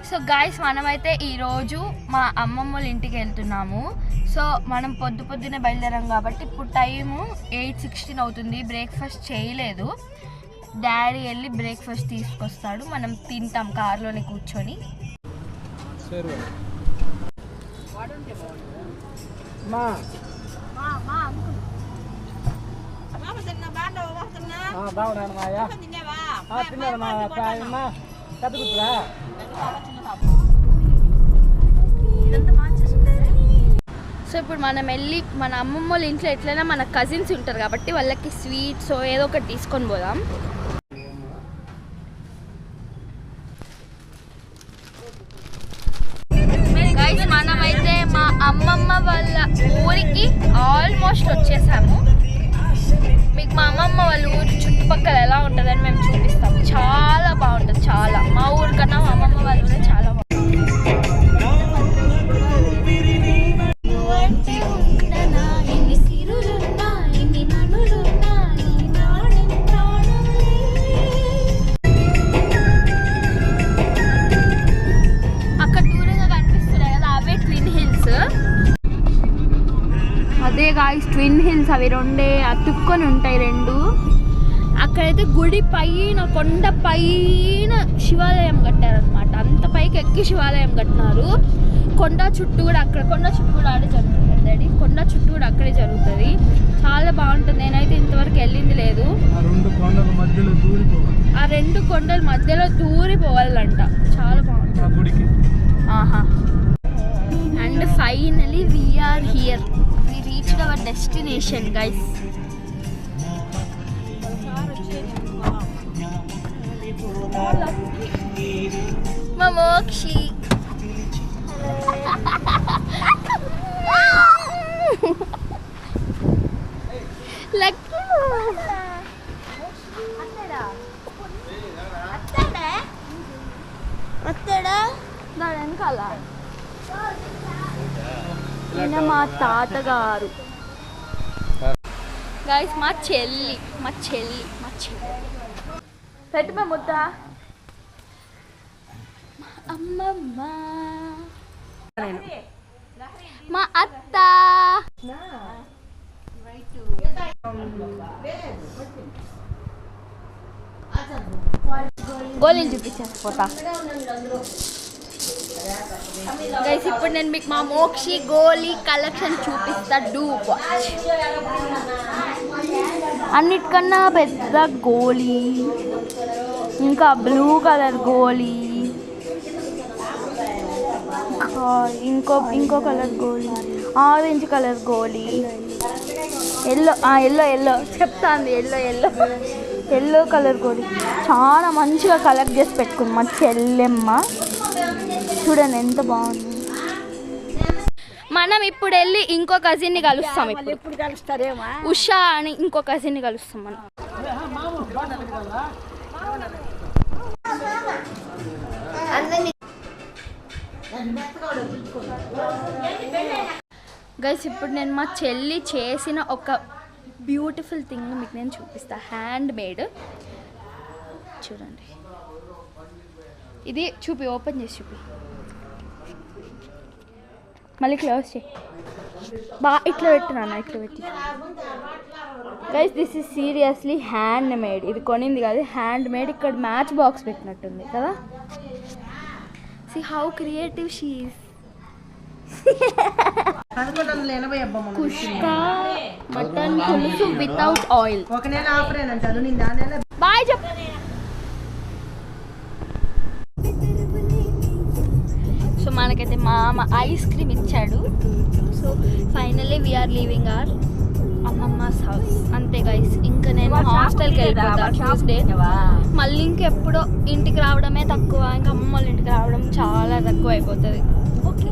So guys మనమైతే ఈరోజు మా అమ్మమ్మ వాళ్ళ ఇంటికి వెళ్తున్నాము. సో మనం పొద్దున్నే బయలుదేరాం కాబట్టి ఇప్పుడు టైము 8:16 అవుతుంది. బ్రేక్ఫాస్ట్ చేయలేదు. డాడీ వెళ్ళి బ్రేక్ఫాస్ట్ తీసుకొస్తాడు, మనం తింటాం కార్లోనే కూర్చొని. సో ఇప్పుడు మనం వెళ్ళి మన అమ్మమ్మ వాళ్ళ ఇంట్లో ఎట్లయినా మన కజిన్స్ ఉంటారు కాబట్టి వాళ్ళకి స్వీట్స్ ఏదో ఒకటి తీసుకొని పోదాం. గైస్ మనమైతే మా అమ్మమ్మ వాళ్ళ ఊరికి ఆల్మోస్ట్ వచ్చేసాము. మీకు మా అమ్మమ్మ వాళ్ళ ఊరు చుట్టుపక్కల ఎలా ఉంటుందని మేము చూపిస్తాము. చాలా బాగుంటుంది, చాలా. మా ఊరు కన్నా మా అమ్మమ్మ వాళ్ళ ఊరే చాలా బాగుంటుంది. అక్కడ దూరంగా కనిపిస్తున్నాయి కదా, అవే ట్విన్ హిల్స్. అదే గాయ్స్ ట్విన్ హిల్స్, అవి రెండే అతుక్కొని ఉంటాయి రెండు. అక్కడైతే గుడి పైన, కొండ పైన శివాలయం కట్టారనమాట. అంత పైకి ఎక్కి శివాలయం కట్టినారు. కొండ చుట్టూ కూడా ఆడే జరుగుతుంది డాడీ. కొండ చుట్టూ కూడా అక్కడే జరుగుతుంది. చాలా బాగుంటుంది. నేనైతే ఇంతవరకు వెళ్ళింది లేదు. ఆ రెండు కొండల మధ్యలో దూరిపోవాలంట. చాలా బాగుంటుంది. ఆహా. And finally we are here. We reached our destination guys. మా మోక్షి వెనకాల ఈయన మా తాతగారు గైస్. మా చెల్లి పెట్టు మా ముద్ద. అమ్మమ్మ, మా అత్త, గోళీలు చూపించాను పోతా గైస్. ఇప్పుడు నేను మీకు మా మోక్షి గోళీ కలెక్షన్ చూపిస్తా. డూప్ అన్నిటికన్నా పెద్ద గోళీ, ఇంకా బ్లూ కలర్ గోళీ, ఇంకో కలర్ గోళీ, ఆరెంజ్ కలర్ గోళీ, ఎల్లో చెప్తాంది. ఎల్లో కలర్ గోళీ చాలా మంచిగా కలెక్ట్ చేసి పెట్టుకుంది మా చెల్లెమ్మ. చూడండి ఎంత బాగుంది. మనం ఇప్పుడు వెళ్ళి ఇంకో కజిన్ని కలుస్తాం. ఇప్పుడు కలుస్తారేమో ఉషా అని ఇంకో కజిన్ని కలుస్తాం మనం. గైస్ ఇప్పుడు నేను మా చెల్లి చేసిన ఒక బ్యూటిఫుల్ థింగ్ మీకు నేను చూపిస్తా. Hand made. చూడండి, ఇది చూపి, ఓపెన్ చేసి చూపి, మళ్ళీ క్లోజ్ చేయి. ఇట్లా పెట్టినా, ఇట్లా పెట్టి. Guys this is seriously hand made. ఇది కొనింది కాదు, హ్యాండ్ మేడ్. ఇక్కడ మ్యాచ్ బాక్స్ పెట్టినట్టుంది కదా. See how creative she is. Kushka mutton పులుసు వితౌట్ ఆయిల్. బాయ్ చెప్పు. సో మనకైతే మామ ఐస్ క్రీమ్ ఇచ్చాడు. So finally we are leaving our అమ్మమ్మస్ హౌస్. అంతే గైస్, ఇంకా నేను హాస్టల్కి వెళ్ళిపోతా ట్యూస్డే. మళ్ళీ ఇంకెప్పుడో ఇంటికి రావడమే తక్కువ. ఇంకా అమ్మమ్మ వాళ్ళ ఇంటికి రావడం చాలా తక్కువ అయిపోతుంది. ఓకే.